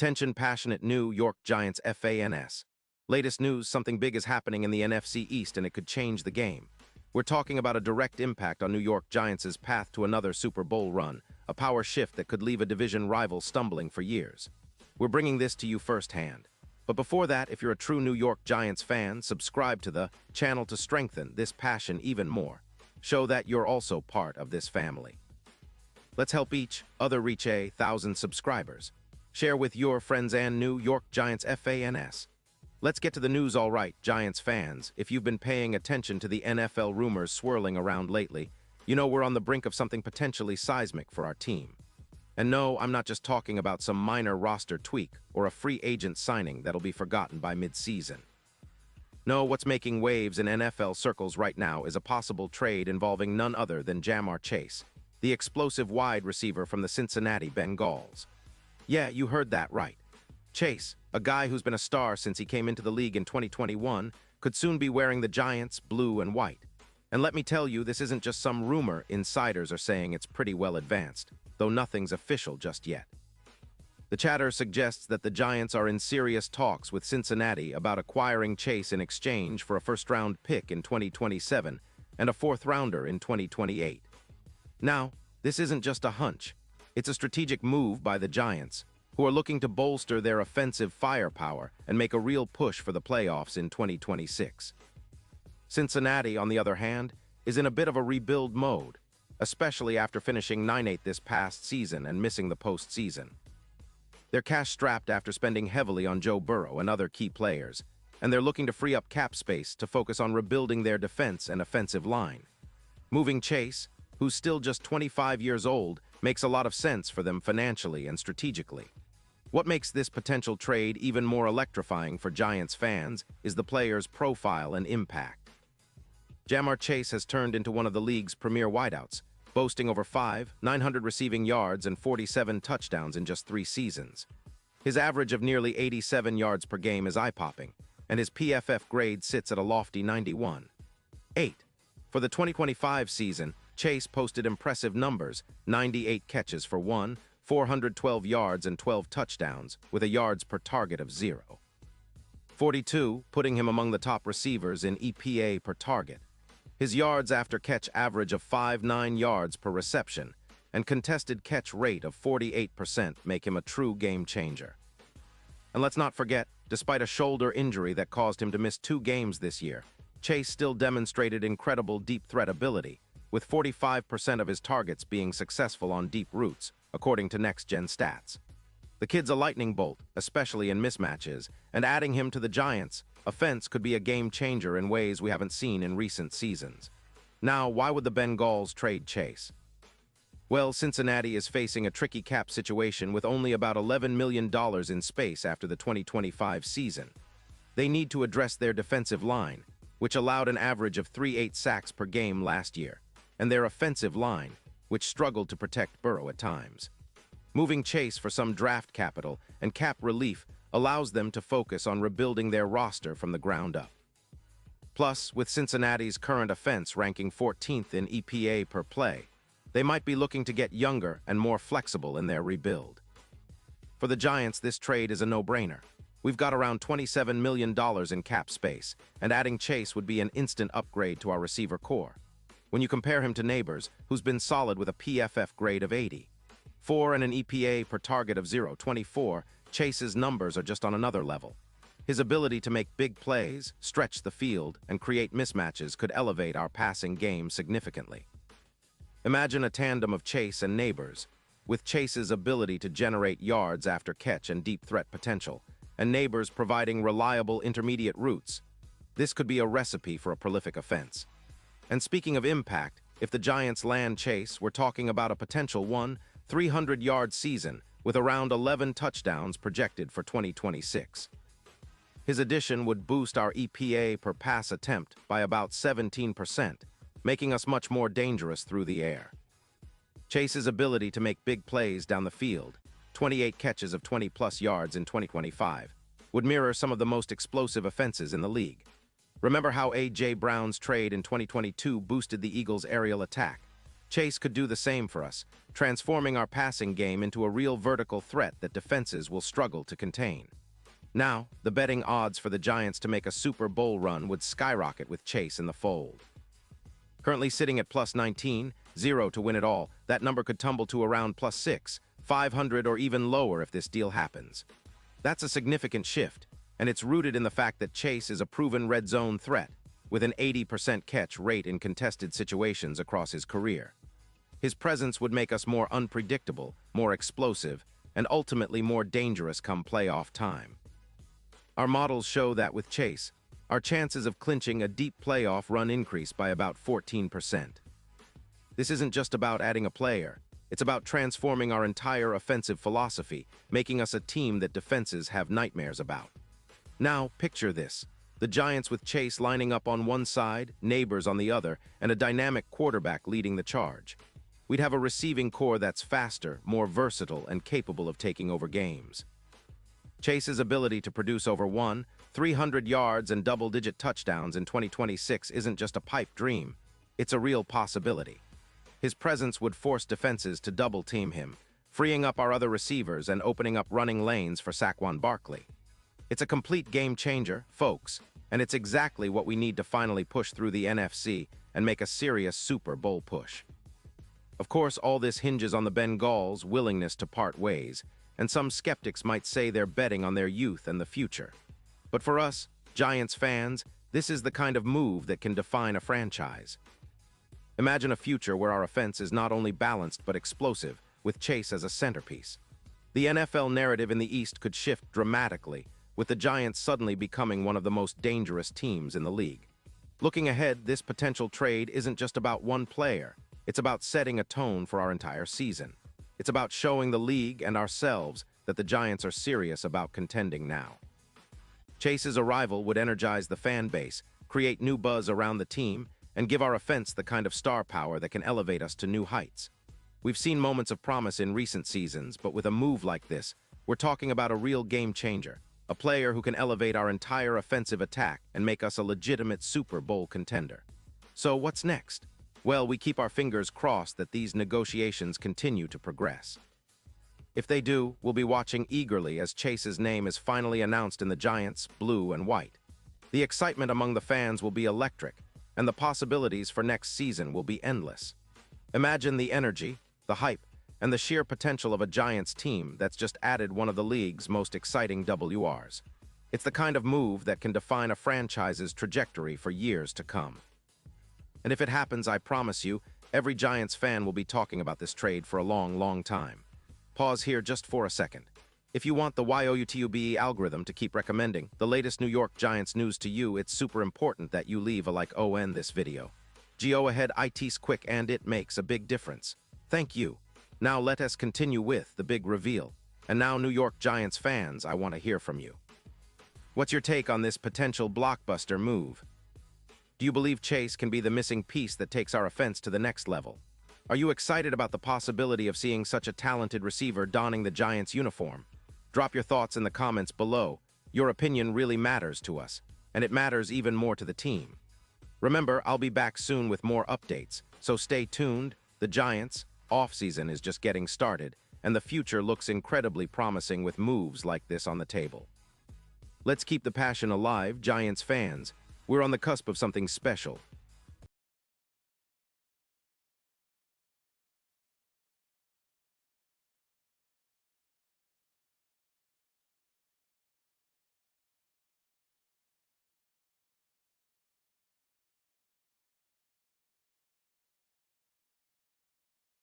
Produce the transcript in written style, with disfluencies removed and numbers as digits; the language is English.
Attention passionate New York Giants fans. Latest news, something big is happening in the NFC East and it could change the game. We're talking about a direct impact on New York Giants' path to another Super Bowl run, a power shift that could leave a division rival stumbling for years. We're bringing this to you firsthand. But before that, if you're a true New York Giants fan, subscribe to the channel to strengthen this passion even more. Show that you're also part of this family. Let's help each other reach 1,000 subscribers. Share with your friends and New York Giants fans. Let's get to the news. All right, Giants fans, if you've been paying attention to the NFL rumors swirling around lately, you know we're on the brink of something potentially seismic for our team. And no, I'm not just talking about some minor roster tweak or a free agent signing that'll be forgotten by mid-season. No, what's making waves in NFL circles right now is a possible trade involving none other than Ja'Marr Chase, the explosive wide receiver from the Cincinnati Bengals. Yeah, you heard that right. Chase, a guy who's been a star since he came into the league in 2021, could soon be wearing the Giants' blue and white. And let me tell you, this isn't just some rumor. Insiders are saying it's pretty well advanced, though nothing's official just yet. The chatter suggests that the Giants are in serious talks with Cincinnati about acquiring Chase in exchange for a first-round pick in 2027 and a fourth-rounder in 2028. Now, this isn't just a hunch. It's a strategic move by the Giants, who are looking to bolster their offensive firepower and make a real push for the playoffs in 2026. Cincinnati, on the other hand, is in a bit of a rebuild mode, especially after finishing 9-8 this past season and missing the postseason. They're cash-strapped after spending heavily on Joe Burrow and other key players, and they're looking to free up cap space to focus on rebuilding their defense and offensive line. Moving Chase, who's still just 25 years old, makes a lot of sense for them financially and strategically. What makes this potential trade even more electrifying for Giants fans is the player's profile and impact. Ja'Marr Chase has turned into one of the league's premier wideouts, boasting over 900 receiving yards and 47 touchdowns in just 3 seasons. His average of nearly 87 yards per game is eye-popping, and his PFF grade sits at a lofty 91.8. For the 2025 season, Chase posted impressive numbers, 98 catches for 412 yards and 12 touchdowns, with a yards per target of 0.42, putting him among the top receivers in EPA per target. His yards after catch average of 5.9 yards per reception and contested catch rate of 48% make him a true game changer. And let's not forget, despite a shoulder injury that caused him to miss 2 games this year, Chase still demonstrated incredible deep threat ability, with 45% of his targets being successful on deep routes, according to next-gen stats. The kid's a lightning bolt, especially in mismatches, and adding him to the Giants' offense could be a game-changer in ways we haven't seen in recent seasons. Now, why would the Bengals trade Chase? Well, Cincinnati is facing a tricky cap situation with only about $11 million in space after the 2025 season. They need to address their defensive line, which allowed an average of 3.8 sacks per game last year, and their offensive line, which struggled to protect Burrow at times. Moving Chase for some draft capital and cap relief allows them to focus on rebuilding their roster from the ground up. Plus, with Cincinnati's current offense ranking 14th in EPA per play, they might be looking to get younger and more flexible in their rebuild. For the Giants, this trade is a no-brainer. We've got around $27 million in cap space, and adding Chase would be an instant upgrade to our receiver core. When you compare him to Neighbors, who's been solid with a PFF grade of 84 and an EPA per target of 0.24, Chase's numbers are just on another level. His ability to make big plays, stretch the field, and create mismatches could elevate our passing game significantly. Imagine a tandem of Chase and Neighbors, with Chase's ability to generate yards after catch and deep threat potential, and Neighbors providing reliable intermediate routes. This could be a recipe for a prolific offense. And speaking of impact, if the Giants land Chase, we're talking about a potential 300-yard season with around 11 touchdowns projected for 2026. His addition would boost our EPA per pass attempt by about 17%, making us much more dangerous through the air. Chase's ability to make big plays down the field, 28 catches of 20-plus yards in 2025, would mirror some of the most explosive offenses in the league. Remember how A.J. Brown's trade in 2022 boosted the Eagles' aerial attack? Chase could do the same for us, transforming our passing game into a real vertical threat that defenses will struggle to contain. Now, the betting odds for the Giants to make a Super Bowl run would skyrocket with Chase in the fold. Currently sitting at plus 19, 0 to win it all, that number could tumble to around plus 6, 500 or even lower if this deal happens. That's a significant shift, and it's rooted in the fact that Chase is a proven red zone threat, with an 80% catch rate in contested situations across his career. His presence would make us more unpredictable, more explosive, and ultimately more dangerous come playoff time. Our models show that with Chase, our chances of clinching a deep playoff run increase by about 14%. This isn't just about adding a player. It's about transforming our entire offensive philosophy, making us a team that defenses have nightmares about. Now, picture this. The Giants with Chase lining up on one side, neighbors on the other, and a dynamic quarterback leading the charge. We'd have a receiving core that's faster, more versatile, and capable of taking over games. Chase's ability to produce over 300 yards and double-digit touchdowns in 2026 isn't just a pipe dream. It's a real possibility. His presence would force defenses to double-team him, freeing up our other receivers and opening up running lanes for Saquon Barkley. It's a complete game changer, folks, and it's exactly what we need to finally push through the NFC and make a serious Super Bowl push. Of course, all this hinges on the Bengals' willingness to part ways, and some skeptics might say they're betting on their youth and the future. But for us, Giants fans, this is the kind of move that can define a franchise. Imagine a future where our offense is not only balanced but explosive, with Chase as a centerpiece. The NFL narrative in the East could shift dramatically, with the Giants suddenly becoming one of the most dangerous teams in the league. Looking ahead, this potential trade isn't just about one player. It's about setting a tone for our entire season. It's about showing the league and ourselves that the Giants are serious about contending now. Chase's arrival would energize the fan base, create new buzz around the team, and give our offense the kind of star power that can elevate us to new heights. We've seen moments of promise in recent seasons, but with a move like this, we're talking about a real game changer, a player who can elevate our entire offensive attack and make us a legitimate Super Bowl contender. So what's next? Well, we keep our fingers crossed that these negotiations continue to progress. If they do, we'll be watching eagerly as Chase's name is finally announced in the Giants' blue and white. The excitement among the fans will be electric, and the possibilities for next season will be endless. Imagine the energy, the hype, and the sheer potential of a Giants team that's just added one of the league's most exciting WRs. It's the kind of move that can define a franchise's trajectory for years to come. And if it happens, I promise you, every Giants fan will be talking about this trade for a long, long time. Pause here just for a second. If you want the YOUTUBE algorithm to keep recommending the latest New York Giants news to you, it's super important that you leave a like on this video. Go ahead, it's quick and it makes a big difference. Thank you. Now let us continue with the big reveal. And now, New York Giants fans, I want to hear from you. What's your take on this potential blockbuster move? Do you believe Chase can be the missing piece that takes our offense to the next level? Are you excited about the possibility of seeing such a talented receiver donning the Giants uniform? Drop your thoughts in the comments below. Your opinion really matters to us, and it matters even more to the team. Remember, I'll be back soon with more updates, so stay tuned. The Giants' offseason is just getting started, and the future looks incredibly promising with moves like this on the table. Let's keep the passion alive, Giants fans. We're on the cusp of something special,